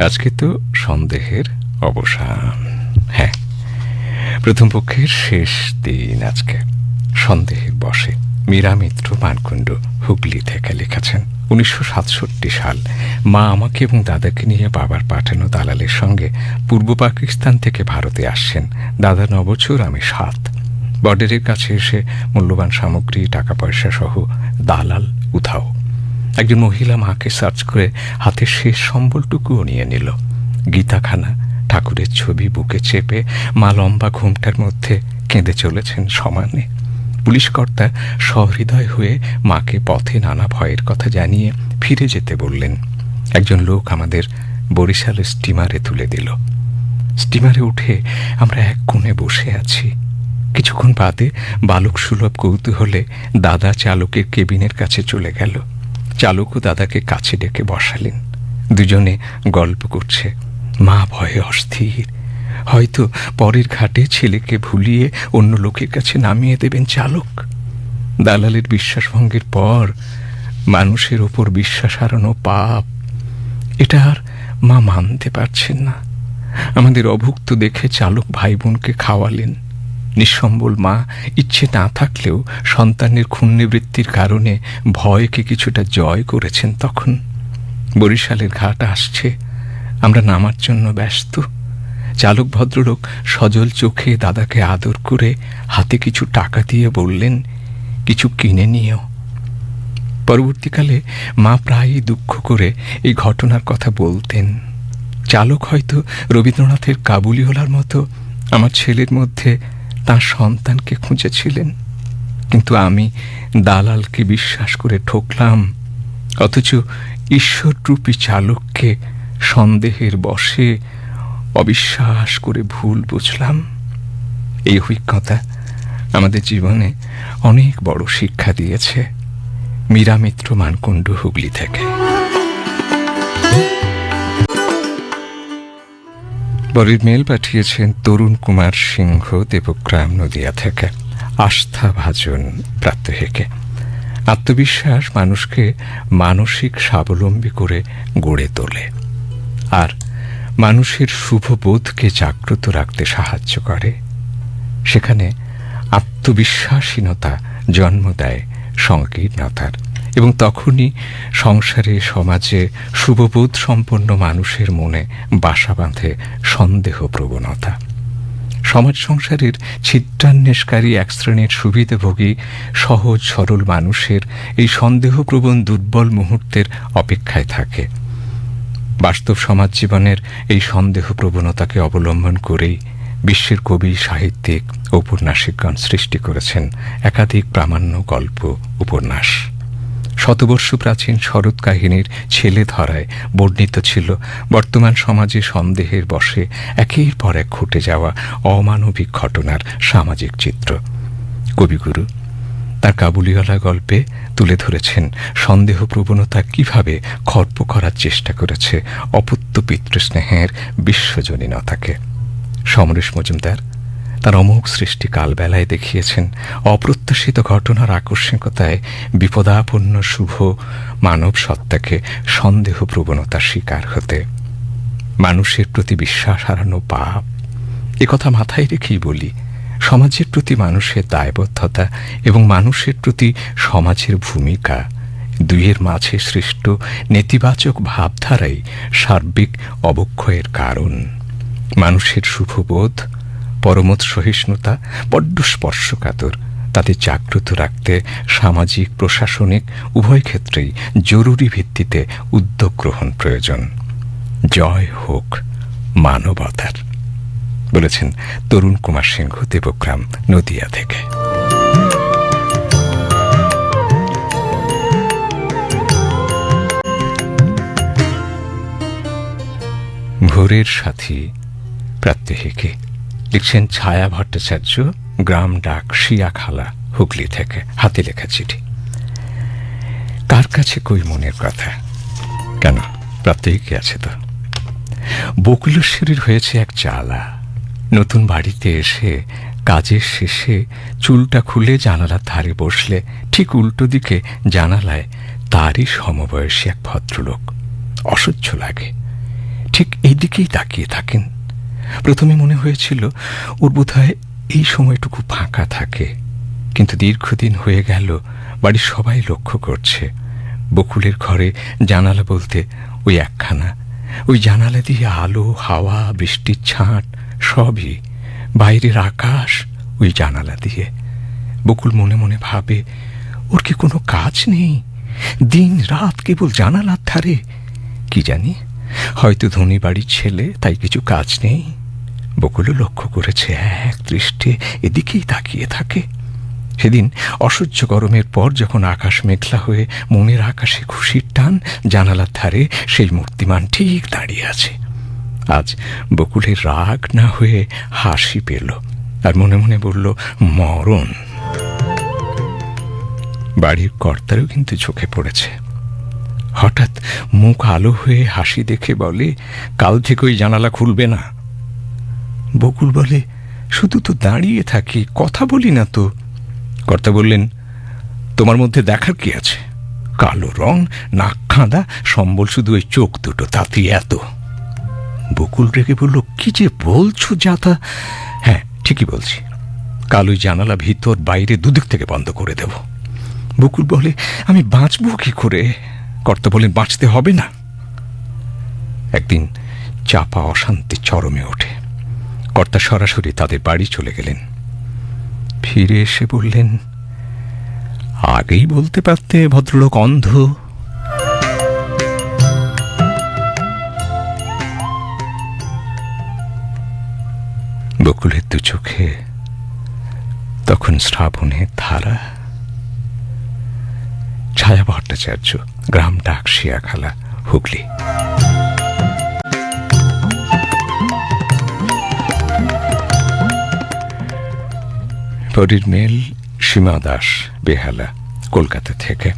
আজকে তো সন্দেহের অবসান। হ্যাঁ, প্রথম পক্ষের শেষ দিন আজকে। সন্দেহের বশে মীরা মিত্র মানকুণ্ড, হুগলি থেকে লিখেছেন, 1967 সাল মা আমাকে এবং দাদাকে নিয়ে বাবার পাঠানো দালালের সঙ্গে পূর্ব পাকিস্তান থেকে ভারতে আসছেন। দাদা 9 বছর, আমি 7। বর্ডারের কাছে এসে মূল্যবান সামগ্রী, টাকা পয়সা সহ দালাল উধাও। একজন মহিলা মাকে সার্চ করে হাতের শেষ সম্বলটুকুও নিয়ে নিল। গীতাখানা, ঠাকুরের ছবি বুকে চেপে মা লম্বা ঘুমটার মধ্যে কেঁদে চলেছেন সমানে। পুলিশকর্তা সহৃদয় হয়ে মাকে পথে নানা ভয়ের কথা জানিয়ে ফিরে যেতে বললেন। একজন লোক আমাদের বরিশালের স্টিমারে তুলে দিল। স্টিমারে উঠে আমরা এক কোণে বসে আছি। কিছুক্ষণ বাদে বালক সুলভ কৌতূহলে দাদা চালকের কেবিনের কাছে চলে গেল। চালকও দাদাকে কাছে ডেকে বসালেন। দুজনে গল্প করছে। মা ভয়ে অস্থির। হয়তো পরের ঘাটে ছেলেকে ভুলিয়ে অন্য লোকের কাছে নামিয়ে দেবেন চালক। দালালের বিশ্বাসভঙ্গের পর মানুষের ওপর বিশ্বাস হারানো পাপ, এটা আর মা মানতে পারছেন না। আমাদের অভুক্ত দেখে চালক ভাই বোনকে খাওয়ালেন। নিঃসম্বল মা ইচ্ছে না থাকলেও সন্তানের ক্ষুণ্ণবৃত্তির কারণে ভয়কে কিছুটা জয় করেছেন। তখন বরিশালের ঘাট আসছে, আমরা নামার জন্য ব্যস্ত। চালক ভদ্রলোক সজল চোখে দাদাকে আদর করে হাতে কিছু টাকা দিয়ে বললেন, কিছু কিনে নিও। পরবর্তীকালে মা প্রায়ই দুঃখ করে এই ঘটনার কথা বলতেন। চালক হয়তো রবীন্দ্রনাথের কাবুলিওয়ালার মতো আমার ছেলের মধ্যে তাঁর সন্তানকে খুঁজেছিলেন। কিন্তু আমি দালালকে বিশ্বাস করে ঠকলাম, অথচ ঈশ্বররূপী চালককে সন্দেহের বশে অবিশ্বাস করে ভুল বুঝলাম। এই অভিজ্ঞতা আমাদের জীবনে অনেক বড় শিক্ষা দিয়েছে। মীরা মিত্র, মানকুণ্ড, হুগলি থেকে। বরের মেল পাঠিয়েছেন তরুণ কুমার সিংহ, দেবগ্রাম, নদিয়া থেকে। আস্থা ভাজন প্রাত্যহিকে। আত্মবিশ্বাস মানুষকে মানসিক স্বাবলম্বী করে গড়ে তোলে আর মানুষের শুভবোধকে জাগ্রত রাখতে সাহায্য করে। সেখানে আত্মবিশ্বাসহীনতা জন্ম দেয় সংকীর্ণতার, এবং তখনই সংসারে, সমাজে শুভবোধ সম্পন্ন মানুষের মনে বাসা বাঁধে সন্দেহ প্রবণতা। সমাজ সংসারের ছিদ্রান্বেষকারী এক শ্রেণীর সুবিধাভোগী সহজ সরল মানুষের এই সন্দেহপ্রবণ দুর্বল মুহূর্তের অপেক্ষায় থাকে। বাস্তব সমাজ জীবনের এই সন্দেহ প্রবণতাকে অবলম্বন করেই বিশ্বের কবি, সাহিত্যিক, ঔপন্যাসিকগণ সৃষ্টি করেছেন একাধিক প্রামাণ্য গল্প, উপন্যাস। শতবর্ষ প্রাচীন শরৎ কাহিনীর ছেলে ধরায় বর্ণিত ছিল বর্তমান সমাজে সন্দেহের বশে একের পর এক ঘটে যাওয়া অমানবিক ঘটনার সামাজিক চিত্র। কবিগুরু তার কাবুলিওয়ালা গল্পে তুলে ধরেছেন সন্দেহ প্রবণতা কিভাবে খর্ব করার চেষ্টা করেছে অপত্য পিতৃস্নেহের বিশ্বজনীনতাকে। সমরেশ মজুমদার তার অমোঘ সৃষ্টি কালবেলায় দেখিয়েছেন অপ্রত্যাশিত ঘটনার আকস্মিকতায় বিপদাপন্ন শুভ মানব সত্তাকে সন্দেহ প্রবণতার শিকার হতে। মানুষের প্রতি বিশ্বাস হারানো পাপ, একথা মাথায় রেখেই বলি, সমাজের প্রতি মানুষের দায়বদ্ধতা এবং মানুষের প্রতি সমাজের ভূমিকা, দুইয়ের মাঝে সৃষ্ট নেতিবাচক ভাবধারাই সার্বিক অবক্ষয়ের কারণ। মানুষের শুভবোধ, পরমত সহিষ্ণুতা বড্ড স্পর্শকাতর। তাদের জাগ্রত রাখতে সামাজিক, প্রশাসনিক উভয় ক্ষেত্রেই জরুরি ভিত্তিতে উদ্যোগ গ্রহণ প্রয়োজন। জয় হোক মানবতার, বলেছেন তরুণ কুমার সিংহ, দেবগ্রাম, নদিয়া থেকে। ভোরের সাথী প্রাত্যহিকে লিখছেন ছায়া ভট্টাচার্য, গ্রাম ডাক, শিয়াখালা, হুগলি থেকে। হাতে লেখা চিঠি। কার কাছে কই মনের কথা? কেন, প্রাত্যহিকে আছে তো। বকুলেশ্বরীর হয়েছে এক জ্বালা। নতুন বাড়িতে এসে কাজের শেষে চুলটা খুলে জানালার ধারে বসলে ঠিক উল্টো দিকে জানালায় তারই সমবয়সী এক ভদ্রলোক। অসহ্য লাগে। ঠিক এই দিকেই তাকিয়ে থাকেন। প্রথমে মনে হয়েছিল ওর বোধহয় এই সময়টুকু ফাঁকা থাকে, কিন্তু দীর্ঘদিন হয়ে গেল বাড়ির সবাই লক্ষ্য করছে বকুলের ঘরে জানালা বলতে ওই একখানা, ওই জানালা দিয়ে আলো, হাওয়া, বৃষ্টির ছাঁট সবই, বাইরের আকাশ ওই জানালা দিয়ে। বকুল মনে মনে ভাবে, ওর কি কোনো কাজ নেই? দিন রাত কেবল জানালার ধারে। কি জানি, হয়তো ধনী বাড়ির ছেলে, তাই কিছু কাজ নেই। বকুলও লক্ষ্য করেছে এক দৃষ্টে এদিকেই তাকিয়ে থাকে। সেদিন অসহ্য গরমের পর যখন আকাশ মেঘলা হয়ে মনের আকাশে খুশির টান, জানালার ধারে সেই মূর্তিমান ঠিক দাঁড়িয়ে আছে। আজ বকুলের রাগ না হয়ে হাসি পেল, আর মনে মনে বলল, মরণ। বাড়ির কর্তারও কিন্তু চোখে পড়েছে। হঠাৎ মুখ আলো হয়ে হাসি দেখে বলে, কাল থেকে ওই জানালা খুলবে না। বকুল বলে, শুধু তো দাঁড়িয়ে থাকি, কথা বলি না তো। কর্তা বললেন, তোমার মধ্যে দেখার কি আছে? কালো রং, নাক খাঁদা, সম্বল শুধু ওই চোখ দুটো, তাতেই এত। বকুল রেগে বলল, কি যে বলছো যাতা? হ্যাঁ, ঠিকই বলছি, কাল ওই জানালা ভিতর বাইরে দুদিক থেকে বন্ধ করে দেব। বকুল বলে, আমি বাঁচবো কি করে? কর্তা বলেন, বাঁচতে হবে না। একদিন চাপা অশান্তি চরমে ওঠে। কর্তা সরাসরি তাদের বাড়ি চলে গেলেন। ফিরে এসে বললেন, আগেই বলতে পারতে ভদ্রলোক অন্ধ। বকুলের দু চোখে তখন শ্রাবণের ধারা। ছায়া ভট্টাচার্য, গ্রাম ডাকশিয়াখালা, হুগলি। পরীর মেল সীমা দাস, বেহালা, কলকাতা থেকে।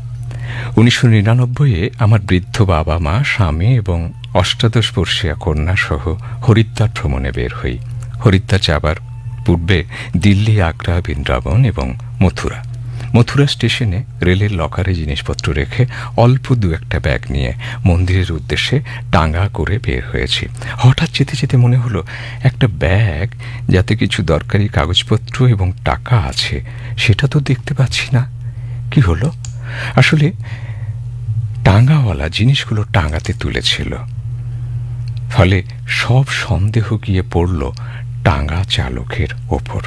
1999-এ আমার বৃদ্ধ বাবা মা, স্বামী এবং অষ্টাদশ বর্ষীয়া কন্যা সহ হরিদ্বার ভ্রমণে বের হই। হরিদ্বার যাবার পূর্বে দিল্লি, আগ্রা, বৃন্দাবন এবং মথুরা স্টেশনে রেলের লকারে জিনিসপত্র রেখে অল্প দু একটা ব্যাগ নিয়ে মন্দিরের উদ্দেশ্যে টাঙ্গা করে বের হয়েছি। হঠাৎ যেতে যেতে মনে হলো, একটা ব্যাগ যাতে কিছু দরকারি কাগজপত্র এবং টাকা আছে, সেটা তো দেখতে পাচ্ছি না। কি হলো? আসলে টাঙ্গাওয়ালা জিনিসগুলো টাঙ্গাতে তুলেছিল, ফলে সব সন্দেহ গিয়ে পড়ল টাঙ্গা চালকের ওপর।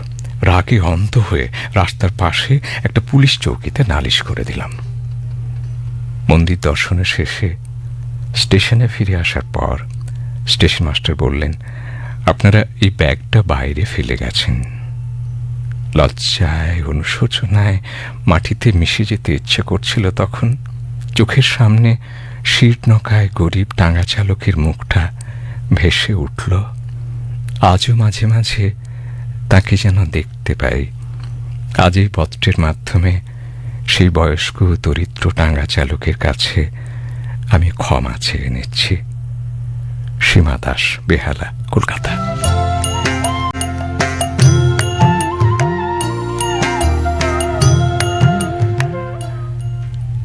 রাগে অন্ধ হয়ে রাস্তার পাশে একটা পুলিশ চৌকিতে নালিশ করে দিলাম। মন্দির দর্শনের শেষে স্টেশনে ফিরে আসার পর স্টেশন মাস্টার বললেন, আপনারা এই ব্যাগটা বাইরে ফেলে গেছেন। লজ্জায়, অনুশোচনায় মাটিতে মিশে যেতে ইচ্ছে করছিল তখন। চোখের সামনে শীর্ণকায় গরিব টাঙ্গা চালকের মুখটা ভেসে উঠল। আজও মাঝে মাঝে তাকে যেন দেখতে পাই। আজ এই পত্রের মাধ্যমে সেই বয়স্ক দরিদ্র টাঙ্গা চালকের কাছে আমি ক্ষমা চেয়ে নিচ্ছি। সীমা দাস, বেহালা, কলকাতা।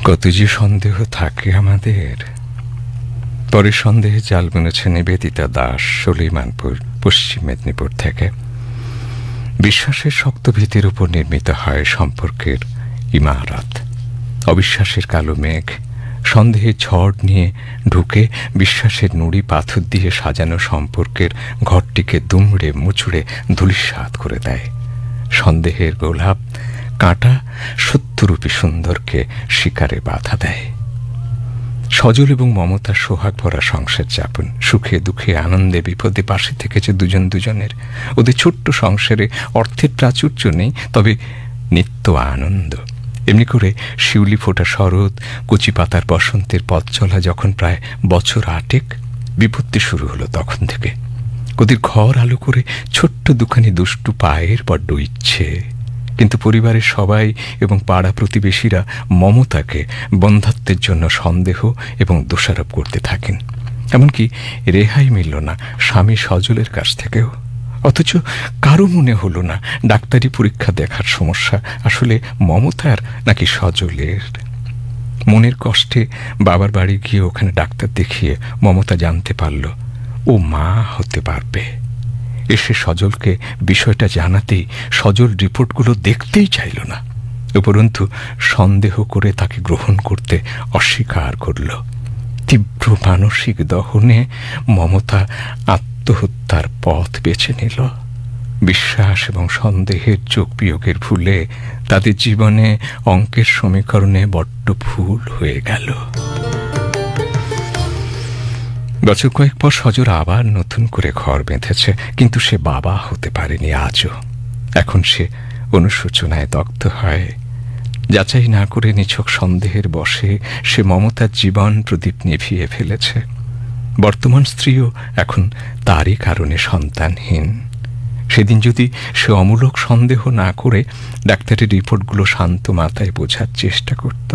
কত যে সন্দেহ থাকে আমাদের। পরের সন্দেহে জাল বুনেছে নিবেদিতা দাস, সলিমানপুর, পশ্চিম মেদিনীপুর থেকে। বিশ্বাসের শক্ত ভিতের উপর নির্মিত হয় সম্পর্কের ইমারত। অবিশ্বাসের কালো মেঘ সন্দেহের ঝড় নিয়ে ঢুকে বিশ্বাসের নুড়ি পাথর দিয়ে সাজানো সম্পর্কের ঘরটিকে দুমড়ে মুচড়ে ধূলিসাৎ করে দেয়। সন্দেহের গোলাপ কাঁটা সত্যরূপী সুন্দরকে শিকারে বাধা দেয়। সজল এবং মমতার সোহাগ ভরা সংসার যাপন, সুখে দুঃখে আনন্দে বিপদে পাশে থেকেছে দুজন দুজনের। ওদের ছোট্ট সংসারে অর্থের প্রাচুর্য নেই, তবে নিত্য আনন্দ। এমনি করে শিউলি ফোটা শরৎ, কচি পাতার বসন্তের পথ চলা যখন প্রায় বছর 8 বিপত্তি শুরু হলো তখন থেকে। ওদের ঘর আলো করে ছোট্ট দুখানি দুষ্টু পায়ের বড্ড ইচ্ছে। কিন্তু পরিবারের সবাই এবং পাড়া প্রতিবেশীরা মমতাকে বন্ধাত্বের জন্য সন্দেহ এবং দোষারোপ করতে থাকেন। এমনকি রেহাই মিলল না স্বামী সজলের কাছ থেকেও। অথচ কারো মনে হলো না ডাক্তারি পরীক্ষা দেখার সমস্যা আসলে মমতার নাকি সজলের। মনের কষ্টে বাবার বাড়ি গিয়ে ওখানে ডাক্তার দেখিয়ে মমতা জানতে পারল ও মা হতে পারবে। এসে সজলকে বিষয়টা জানাতেই সজল রিপোর্টগুলো দেখতেই চাইল না, উপরন্তু সন্দেহ করে তাকে গ্রহণ করতে অস্বীকার করল। তীব্র মানসিক দহনে মমতা আত্মহত্যার পথ বেছে নিল। বিশ্বাস এবং সন্দেহের যোগ বিয়োগের ভুলে তাদের জীবনে অঙ্কের সমীকরণে বড্ড ভুল হয়ে গেল। বছর কয়েক পর সজল আবার নতুন করে ঘর বেঁধেছে, কিন্তু সে বাবা হতে পারেনি আজও। এখন সে অনুশোচনায় দগ্ধ হয়। যাচাই না করে নিছক সন্দেহের বশে সে মমতার জীবন প্রদীপ নিভিয়ে ফেলেছে। বর্তমান স্ত্রীও এখন তারই কারণে সন্তানহীন। সেদিন যদি সে অমূলক সন্দেহ না করে ডাক্তারের রিপোর্টগুলো শান্ত মাথায় বোঝার চেষ্টা করত।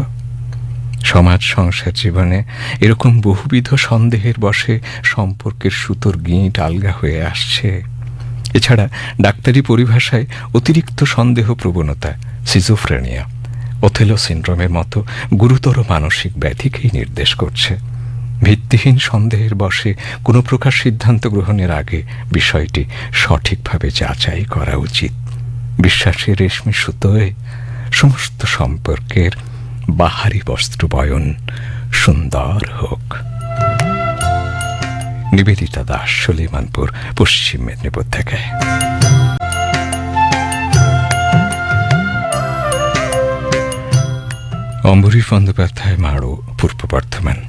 সমাজ সংসার জীবনে এরকম বহুবিধ সন্দেহের বশে সম্পর্কের সুতোর গিঁট আলগা হয়ে আসছে। এছাড়া ডাক্তারি পরিভাষায় অতিরিক্ত সন্দেহ প্রবণতা সিজোফ্রেনিয়া, ওথেলো সিন্ড্রোমের মতো গুরুতর মানসিক ব্যাধিকেই নির্দেশ করছে। ভিত্তিহীন সন্দেহের বশে কোনো প্রকার সিদ্ধান্ত গ্রহণের আগে বিষয়টি সঠিকভাবে যাচাই করা উচিত। বিশ্বাসের রেশমি সুতোয় সমস্ত সম্পর্কের বাহারি বস্ত্র বয়ন সুন্দর হোক। নিবেদিতা দাস, সলিমানপুর, পশ্চিম মেদিনীপুর থেকে। অম্বরীশ বন্দ্যোপাধ্যায়, মারো, পূর্ব বর্ধমান।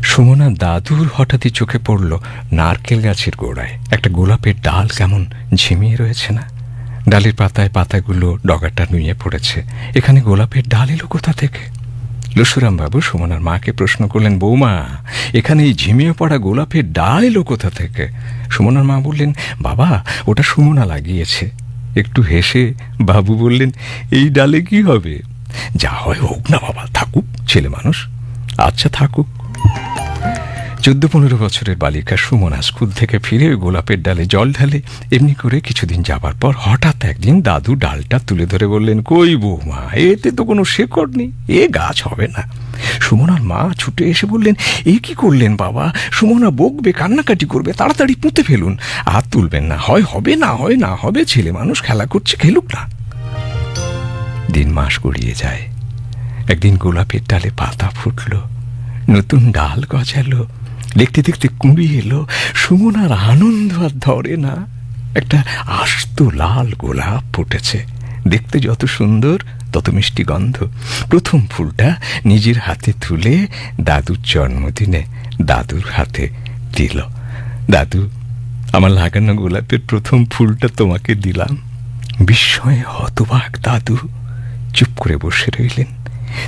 সুমনা দাদুর হঠাৎই চোখে পড়ল নারকেল গাছের গোড়ায় একটা গোলাপের ডাল কেমন ঝিমিয়ে রয়েছে না? ডালের পাতায় পাতাগুলো ডগাটা নুয়ে পড়েছে। এখানে গোলাপের ডাল এলো কোথা থেকে? লসুরাম বাবু সুমনার মাকে প্রশ্ন করলেন, বৌমা, এখানে এই ঝিমিয়ে পড়া গোলাপের ডাল এলো কোথা থেকে? সুমনার মা বললেন, বাবা, ওটা সুমনা লাগিয়েছে। একটু হেসে বাবু বললেন, এই ডালে কি হবে? যা হয় হোক না বাবা, থাকুক, ছেলে মানুষ। আচ্ছা থাকুক। 14-15 বছরের বালিকা সুমনা স্কুল থেকে ফিরে গোলাপের ডালে জল ঢালে। এমনি করে কিছুদিন যাবার পর হঠাৎ একদিন দাদু ডালটা তুলে ধরে বললেন, কই বৌমা, এতে তো কোনো শেকড় নেই, এ গাছ হবে না। সুমনার মা ছুটে এসে বললেন, এ কি করলেন বাবা? সুমনা বকবে, কান্নাকাটি করবে, তাড়াতাড়ি পুঁতে ফেলুন, আর তুলবেন না, হয় হবে, না হয় না হবে, ছেলে মানুষ খেলা করছে, খেলুক না। দিন মাস গড়িয়ে যায়। একদিন গোলাপের ডালে পাতা ফুটল, নতুন ডাল গজালো, দেখতে দেখতে কুঁড়ি এলো। সুমনার আনন্দ আর ধরে না। একটা আস্ত লাল গোলাপ ফুটেছে, দেখতে যত সুন্দর তত মিষ্টি গন্ধ। প্রথম ফুলটা নিজের হাতে তুলে দাদুর জন্মদিনে দাদুর হাতে দিল। দাদু, আমার লাগানো গোলাপের প্রথম ফুলটা তোমাকে দিলাম। বিস্ময়ে হতবাক দাদু চুপ করে বসে রইলেন।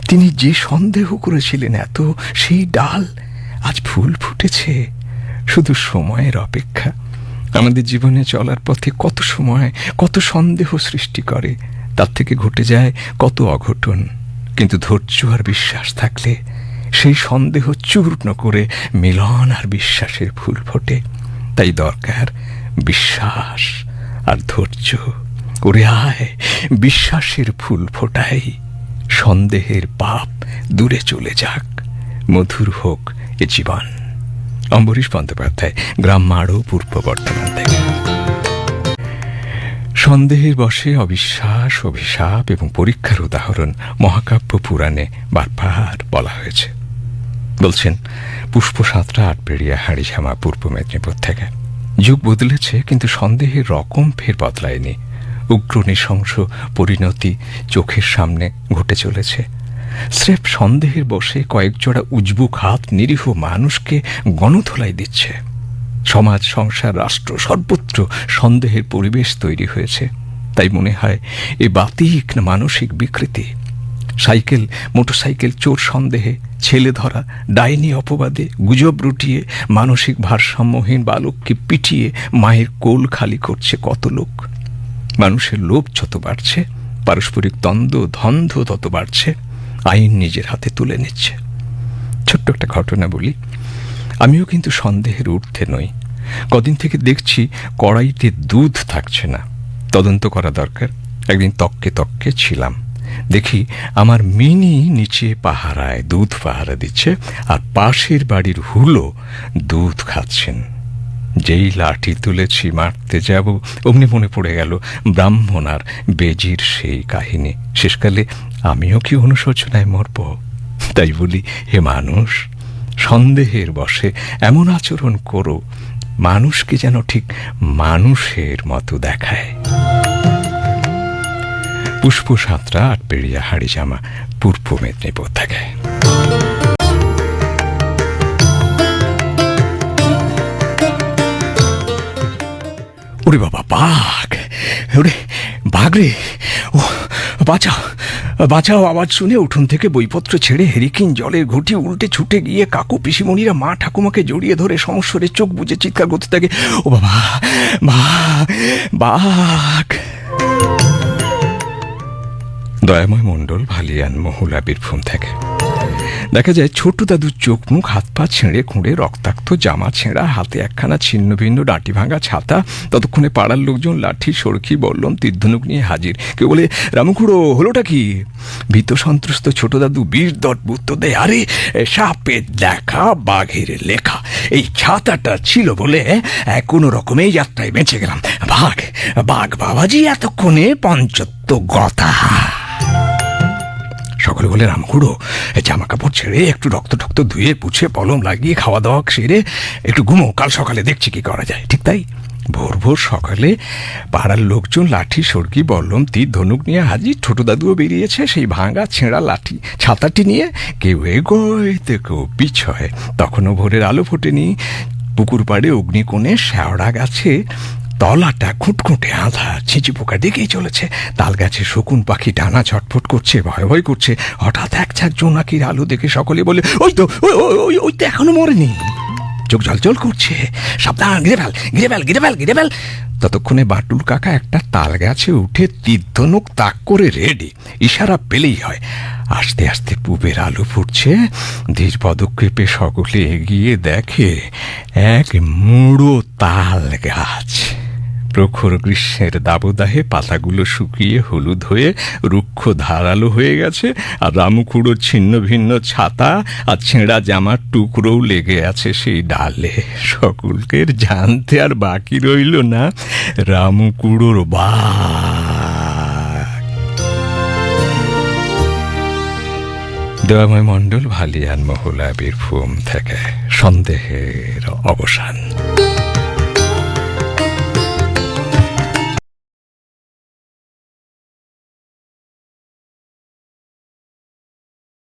তিনি যে সন্দেহ করেছিলেন এত, সেই ডাল আজ ফুল ফুটেছে। শুধু সময়ের অপেক্ষা। আমাদের জীবনে চলার পথে কত সময় কত সন্দেহ সৃষ্টি করে, তার থেকে ঘটে যায় কত অঘটন। কিন্তু ধৈর্য আর বিশ্বাস থাকলে সেই সন্দেহ চূর্ণ করে মিলন আর বিশ্বাসের ফুল ফোটে। তাই দরকার বিশ্বাস আর ধৈর্য। ওরে আয়, বিশ্বাসের ফুল ফোটাই, সন্দেহের পাপ দূরে চলে যাক, মধুর হোক এ জীবন। অম্বরীশ বন্দ্যোপাধ্যায়, গ্রাম মারো, পূর্ব বর্ধমান থেকে। সন্দেহের বশে অবিশ্বাস, অভিশাপ এবং পরীক্ষার উদাহরণ মহাকাব্য পুরাণে বারবার বলা হয়েছে। বলছেন পুষ্প সাঁতরা, আটবেড়িয়া, হাড়িঝামা, পূর্ব মেদিনীপুর থেকে। যুগ বদলেছে, কিন্তু সন্দেহের রকম ফের বদলায়নি। উগ্র নৃশংস পরিণতি চোখের সামনে ঘটে চলেছে। স্রেফ সন্দেহের বশে কয়েক জোড়া উজবুক হাত নিরীহ মানুষকে গণধোলাই দিচ্ছে। সমাজ, সংসার, রাষ্ট্র সর্বত্র সন্দেহের পরিবেশ তৈরি হয়েছে। তাই মনে হয় এ বাতিক না মানসিক বিকৃতি। সাইকেল, মোটরসাইকেল চোর সন্দেহে, ছেলে ধরা, ডাইনি অপবাদে, গুজব রুটিয়ে মানসিক ভারসাম্যহীন বালককে পিটিয়ে মায়ের কোল খালি করছে কত লোক। মানুষের লোভ যত বাড়ছে, পারস্পরিক দ্বন্দ্ব ধন্ধ তত বাড়ছে। আইন নিজের হাতে তুলে নিচ্ছে। ছোট্ট একটা ঘটনা বলি। আমিও কিন্তু সন্দেহের ঊর্ধ্বে নই। কদিন থেকে দেখছি কড়াইতে দুধ থাকছে না, তদন্ত করা দরকার। একদিন তককে তককে ছিলাম, দেখি আমার মিনি নিচে পাহারায় দুধ পাহারা দিচ্ছে, আর পাশের বাড়ির হুলো দুধ খাচ্ছেন। যেই লাঠি তুলেছি মারতে যাব, অমনি মনে পড়ে গেল ব্রাহ্মণ আর বেজির সেই কাহিনী। শেষকালে আমিও কি অনুশোচনায় মরব? তাই বলি, হে মানুষ, সন্দেহের বশে এমন আচরণ করো মানুষকে যেন ঠিক মানুষের মতো দেখায়। পুষ্প সাঁতরা আটপেড়িয়া হাড়ি জামা, পূর্ব মেদিনীপুর থেকে। ওরে বাবা, বাঘ! ওরে বাঘ রে! ও বাঁচাও, বাঁচাও! আওয়াজ শুনে উঠোন থেকে বইপত্র ছেড়ে হেরিকিন জলের ঘুঁটি উল্টে ছুটে গিয়ে কাকু পিসিমণিরা মা ঠাকুমাকে জড়িয়ে ধরে সমস্বরে চোখ বুজে চিৎকার করতে থাকে, ও বাবা, বাঘ, বাঘ! দয়াময় মণ্ডল, ভালিয়ান মহুলা, বীরভূম থেকে। দেখা যায় ছোট দাদুর চোখ মুখ হাত পা ছেঁড়ে খুঁড়ে, রক্তাক্ত জামা ছেঁড়া, হাতে একখানা ছিন্ন ভিন্ন ডাঁটি ভাঙা ছাতা। ততক্ষণে পাড়ার লোকজন লাঠি, সড়কি, বল্লম, তীর্ধনুক নিয়ে হাজির। কেউ বলে, রামুখুড়ো, হলোটা কি? ভীত সন্ত্রস্ত ছোট দাদু বীর দট উত্তর দেয়, আরে সাপের দেখা, বাঘের লেখা। এই ছাতাটা ছিল বলে কোনো রকমে যাত্রায় বেঁচে গেলাম। বাঘ, বাঘ বাবাজি এতক্ষণে পঞ্চত্ব গতা। সকলে বলে, রামখুড়ো, জামা কাপড় ছেড়ে একটু রক্ত টক্ত ধুয়ে পুছে পলম লাগিয়ে খাওয়া দাওয়া সেরে একটু ঘুমো, কাল সকালে দেখছি কি করা যায়। ঠিক তাই, ভোর ভোর সকালে পাড়ার লোকজন লাঠি, সড়কি, বল্লম, তীর ধনুক নিয়ে হাজির। ছোট দাদুও বেরিয়েছে সেই ভাঙা ছেঁড়া লাঠি ছাতাটি নিয়ে। কেউ এগোয় তো কেউ পিছয়। তখনও ভোরের আলো ফোটেনি। পুকুর পাড়ে অগ্নিকোণে শ্যাওড়া গাছে তলাটা খুঁটখুঁটে আধা, ছিঁচি পোকা ডেকেই চলেছে। তাল গাছে শকুন পাখি ডানা ছটফট করছে, ভয় ভয় করছে। হঠাৎ এক ঝাঁক জোনাকির আলো দেখে সকলে বলে, ওই তো, ওই তো এখনো মরেনি। চোখ জলজল করছে। সাবধান, ঘিরে ফেল, ঘিরে ফেল, ঘিরে ফেল, ঘিরে ফেল। ততক্ষণে বাটুল কাকা একটা তাল গাছে উঠে তীর্ধনুক তাক করে রেডি। ইশারা পেলেই হয়। আস্তে আস্তে পূবের আলো ফুটছে। ধীর পদক্ষেপে সকলে এগিয়ে দেখে এক মুড়ো তাল গাছ। প্রখর গ্রীষ্মের দাবদাহে পাতাগুলো শুকিয়ে হলুদ হয়ে রুক্ষ ধারালো হয়ে গেছে। আর রামুখুড়োর ছিন্ন ভিন্ন ছাতা আর ছেঁড়া জামার টুকরোও লেগে আছে সেই ডালে। সকলকে জানতে আর বাকি রইল না রামুখুড়োর বাঘ। দয়াময় মণ্ডল, ভালিয়ান মহুলা, বীরভূম থেকে। সন্দেহের অবসান।